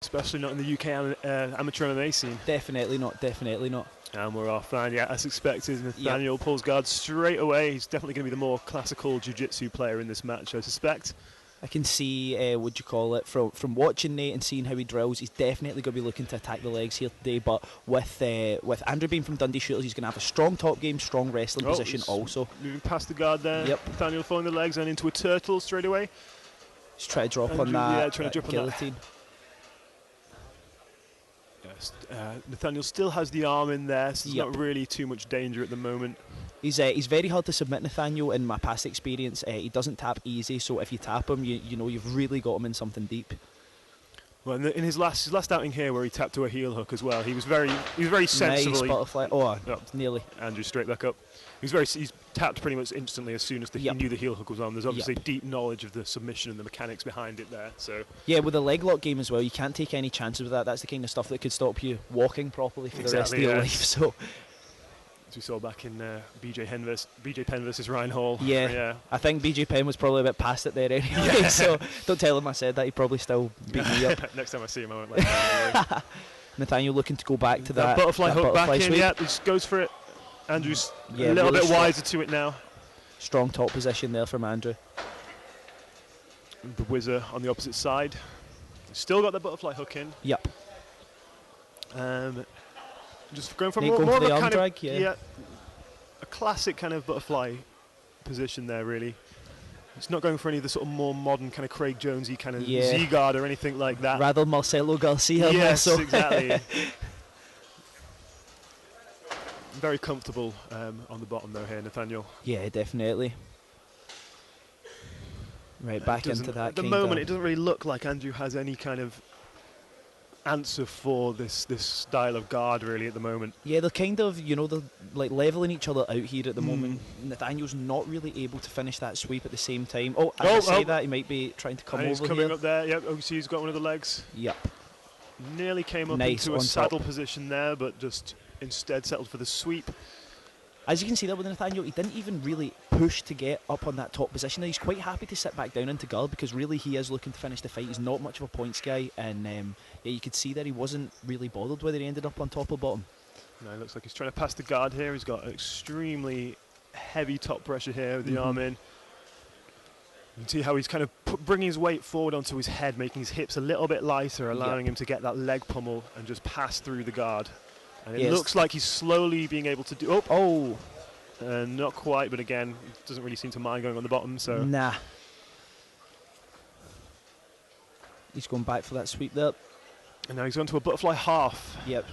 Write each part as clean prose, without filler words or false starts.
especially not in the UK amateur MMA scene. Definitely not, definitely not. And we're off, and yeah, as expected, Nathaniel pulls guard straight away. He's definitely going to be the more classical jiu-jitsu player in this match, I suspect. I can see, from watching Nate and seeing how he drills, he's definitely going to be looking to attack the legs here today. But with Andrew being from Dundee Shooters, he's going to have a strong top game, strong wrestling position also. Moving past the guard there. Yep. Nathaniel following the legs and into a turtle straight away. He's trying to drop Andrew, on that, trying to drop guillotine. Yes, Nathaniel still has the arm in there, so there's not really too much danger at the moment. He's very hard to submit, Nathaniel. In my past experience, he doesn't tap easy, so if you tap him, you know you've really got him in something deep. Well, in his last outing here, where he tapped to a heel hook as well, he was very sensible. Nice butterfly. Nearly. Andrew straight back up. He's tapped pretty much instantly as soon as he knew the heel hook was on. There's obviously deep knowledge of the submission and the mechanics behind it there. So yeah, with the leg lock game as well, you can't take any chances with that. That's the kind of stuff that could stop you walking properly for the rest of your life. So, as we saw back in BJ Penn versus Ryan Hall. Yeah, I think BJ Penn was probably a bit past it there anyway. So don't tell him I said that. He'd probably still beat me up. Next time I see him, I won't let him. Nathaniel looking to go back to that butterfly hook back in. Sweep. Yeah, just goes for it. Andrew's a little bit wiser to it now. Strong top position there from Andrew. The whizzer on the opposite side. Still got the butterfly hook in. Yep. Just going for more of a kind of a classic kind of butterfly position there, really. It's not going for any of the sort of more modern kind of Craig Jonesy kind of Z-guard or anything like that. Rather Marcelo Garcia. Yes, exactly. Very comfortable on the bottom though here, Nathaniel. Yeah, definitely. Right, back into that. At the moment, it doesn't really look like Andrew has any kind of answer for this style of guard really at the moment. Yeah, they're kind of, they're like leveling each other out here at the moment. Nathaniel's not really able to finish that sweep at the same time. That, he might be trying to come over he's coming up there. Yep, obviously he's got one of the legs. Yep. Nearly came up into a saddle position there, but just instead settled for the sweep. As you can see there with Nathaniel, he didn't even really push to get up on that top position. He's quite happy to sit back down into guard because really he is looking to finish the fight. He's not much of a points guy, and you could see that he wasn't really bothered whether he ended up on top or bottom. No, it looks like he's trying to pass the guard here. He's got extremely heavy top pressure here with the arm in. You can see how he's kind of bringing his weight forward onto his head, making his hips a little bit lighter, allowing him to get that leg pummel and just pass through the guard. And it looks like he's slowly being able to do... not quite, but again, doesn't really seem to mind going on the bottom, so... Nah. He's going back for that sweep there. And now he's gone to a butterfly half. Yep.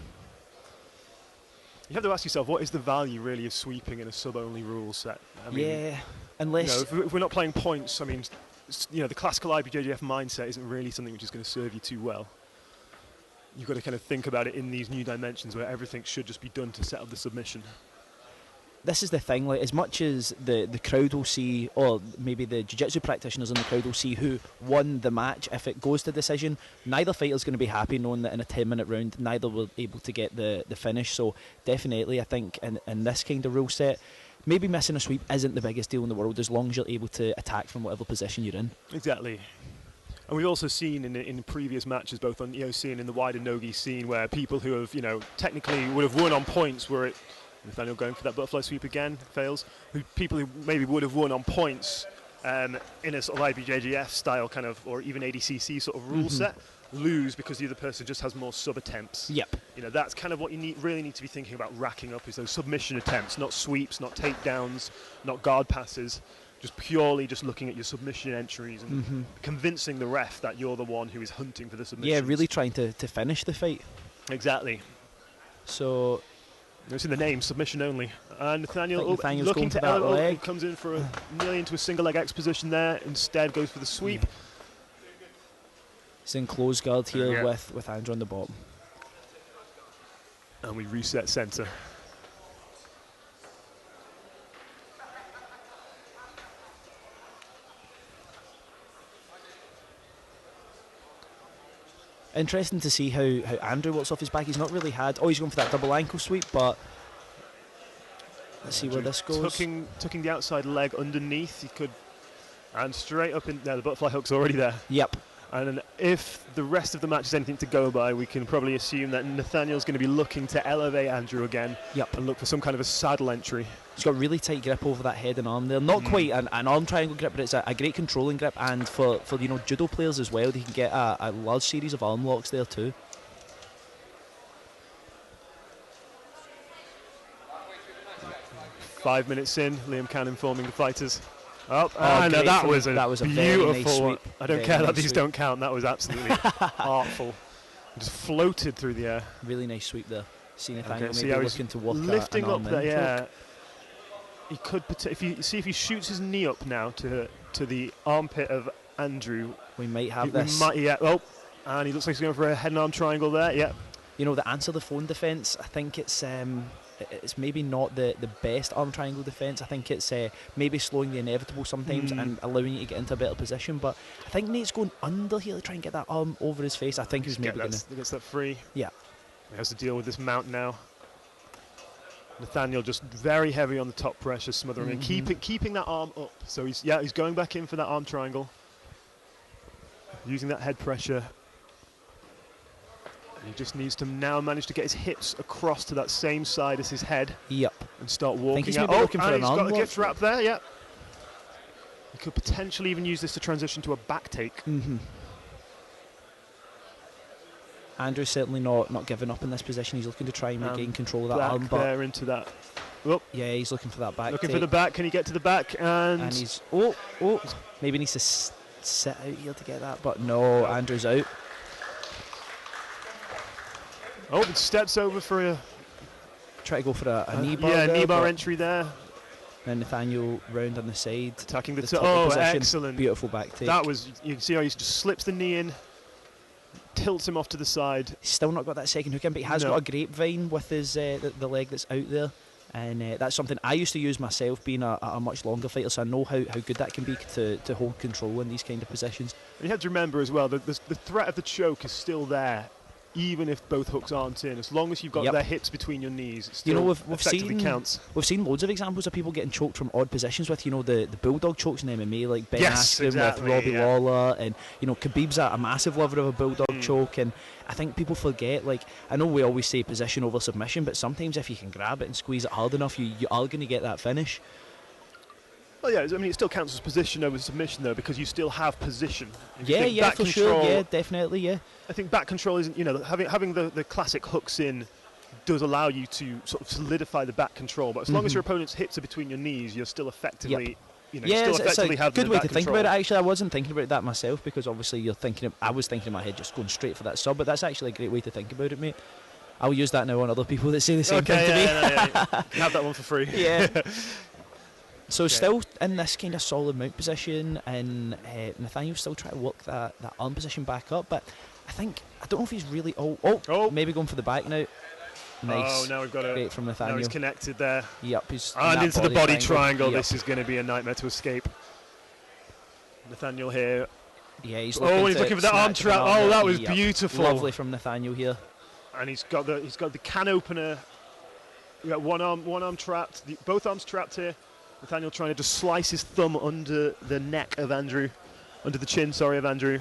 You have to ask yourself, what is the value really of sweeping in a sub-only rule set? I mean, unless... if we're not playing points, I mean, the classical IBJJF mindset isn't really something which is going to serve you too well. You've got to kind of think about it in these new dimensions where everything should just be done to set up the submission. This is the thing, like as much as the crowd will see, or maybe the jiu-jitsu practitioners in the crowd will see who won the match, if it goes to decision, neither fighter's going to be happy knowing that in a 10-minute round neither were able to get the finish. So definitely I think in this kind of rule set, maybe missing a sweep isn't the biggest deal in the world as long as you're able to attack from whatever position you're in. Exactly. And we've also seen in previous matches, both on EOC and in the wider Nogi scene, where people who have, technically would have won on points, were it Nathaniel going for that butterfly sweep again, fails. People who maybe would have won on points in a sort of IBJJF style kind of, or even ADCC sort of rule set, lose because the other person just has more sub attempts. Yep. That's kind of what you really need to be thinking about racking up, is those submission attempts, not sweeps, not takedowns, not guard passes. Just purely looking at your submission entries and convincing the ref that you're the one who is hunting for the submission. Yeah, really trying to finish the fight. Exactly. So... It's in the name, submission only. And Nathaniel looking to that leg. Comes in for nearly into a single leg X position there. Instead goes for the sweep. He's in close guard here with Andrew on the bottom. And we reset centre. Interesting to see how Andrew works off his back. He's not really had... he's going for that double ankle sweep, but... Let's see where this goes. Tucking the outside leg underneath. He could... And straight up in there, the butterfly hook's already there. Yep. And if the rest of the match is anything to go by, we can probably assume that Nathaniel's going to be looking to elevate Andrew again. Yep. And look for some kind of a saddle entry. He's got really tight grip over that head and arm there. Not quite an arm triangle grip, but it's a great controlling grip. And for judo players as well, they can get a large series of arm locks there too. Five minutes in, Liam Cannon informing the fighters. Oh, no, that was a beautiful very nice sweep. I don't care that these don't count. That was absolutely artful. Just floated through the air. Really nice sweep there. See Nathaniel See maybe how looking to work lifting an up arm there. in. Yeah, he could. If he shoots his knee up now to the armpit of Andrew, We might have we this. might, yeah. Oh, and he looks like he's going for a head and arm triangle there. Yeah. The answer the phone defence, I think it's maybe not the best arm triangle defence. I think it's maybe slowing the inevitable sometimes and allowing you to get into a better position. But I think Nate's going under here to try and get that arm over his face. I think he's maybe going to... Gets that free. Yeah. He has to deal with this mount now. Nathaniel just very heavy on the top pressure, smothering and keeping that arm up. So he's going back in for that arm triangle. Using that head pressure. He just needs to now manage to get his hips across to that same side as his head. Yep. And start walking he's out. maybe looking for an he's arm got a lock. gift wrap there, yeah. He could potentially even use this to transition to a back take. Andrew's certainly not giving up in this position. He's looking to try and regain control of that Back arm. But there into that. Oh, yeah, he's looking for that back looking take. for the back. Can he get to the back? And he's... maybe needs to sit out here to get that. But no, Andrew's out. Oh, it steps over for a... Try to go for a knee bar. Yeah, there, knee bar but entry there. then Nathaniel round on the side. Attacking the top oh, position. excellent. Beautiful back take. That was... You can see how he just slips the knee in, tilts him off to the side. He's still not got that second hook in, but he has got a grapevine with his the leg that's out there. And that's something I used to use myself, being a much longer fighter, so I know how good that can be to hold control in these kind of positions. And you have to remember as well that the threat of the choke is still there, even if both hooks aren't in. As long as you've got their hips between your knees, it still effectively counts. We've seen loads of examples of people getting choked from odd positions with, the bulldog chokes in MMA, like Ben Askren with Robbie Lawler, and Khabib's a massive lover of a bulldog choke, and I think people forget, I know we always say position over submission, but sometimes if you can grab it and squeeze it hard enough, you are going to get that finish. Well, yeah, I mean, it still counts as position over submission, though, because you still have position. Yeah, for sure. Yeah, definitely, yeah. I think back control isn't, having the classic hooks in does allow you to sort of solidify the back control, but as long as your opponent's hips are between your knees, you're still effectively... it's a good way to think about it. Actually, I wasn't thinking about that myself, because obviously I was thinking in my head just going straight for that sub, but that's actually a great way to think about it, mate. I'll use that now on other people that say the same thing to me. Yeah. Have that one for free. Yeah. So still in this kind of solid mount position, and Nathaniel's still trying to work that arm position back up, but I don't know if he's really... maybe going for the back now. Nice. Oh, now we've got it. Great from Nathaniel. Now he's connected there. Yep, he's... And into the body triangle. Yep. This is going to be a nightmare to escape. Nathaniel here. Yeah, he's looking for the arm trap. Oh, that was beautiful. Lovely from Nathaniel here. And he's got the can opener. We got one arm trapped. Both arms trapped here. Nathaniel trying to just slice his thumb under the neck of Andrew, under the chin, sorry, of Andrew.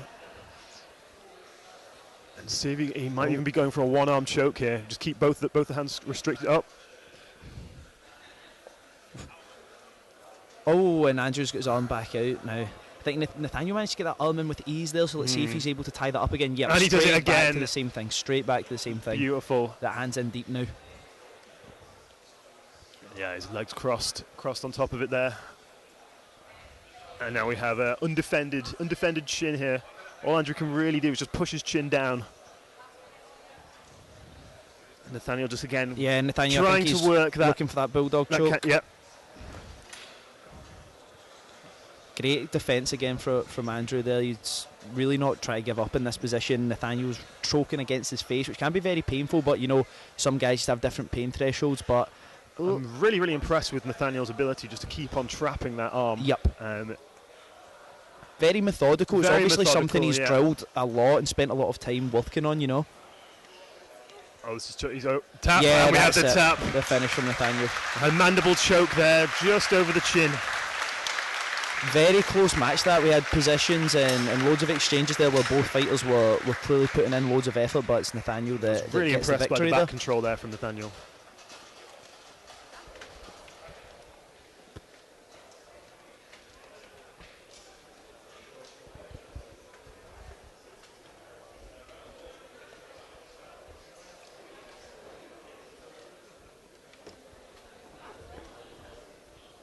And see if he might even be going for a one-arm choke here. Just keep both the hands restricted up. Oh, and Andrew's got his arm back out now. I think Nathaniel managed to get that arm in with ease there, so let's see if he's able to tie that up again. Yeah, and he does it again. Back to the same thing, straight back to the same thing. Beautiful. That hand's in deep now. Yeah, his legs crossed on top of it there. And now we have an undefended chin here. All Andrew can really do is just push his chin down. Nathaniel just again Nathaniel trying to work that. Looking for that bulldog choke. Yep. Great defence again from Andrew there. He's really not trying to give up in this position. Nathaniel's choking against his face, which can be very painful, but some guys just have different pain thresholds, but I'm really, really impressed with Nathaniel's ability just to keep on trapping that arm. Yep. Very methodical. It's obviously something he's drilled a lot and spent a lot of time working on, Oh, this is he's tap. Yeah, and we have the tap. The finish from Nathaniel. A mandible choke there, just over the chin. Very close match that. We had positions and loads of exchanges there where both fighters were clearly putting in loads of effort, but it's Nathaniel that Really gets the impressed by victory the back there. control there from Nathaniel.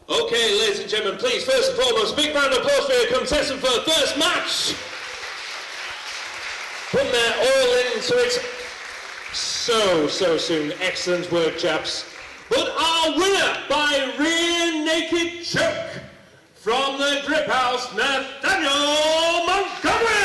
Okay, ladies and gentlemen, please, first and foremost, big round of applause for your contestant for the first match. Putting their all into it so soon. Excellent work, chaps. But our winner by rear naked choke from the Drip House, Nathaniel Montgomery!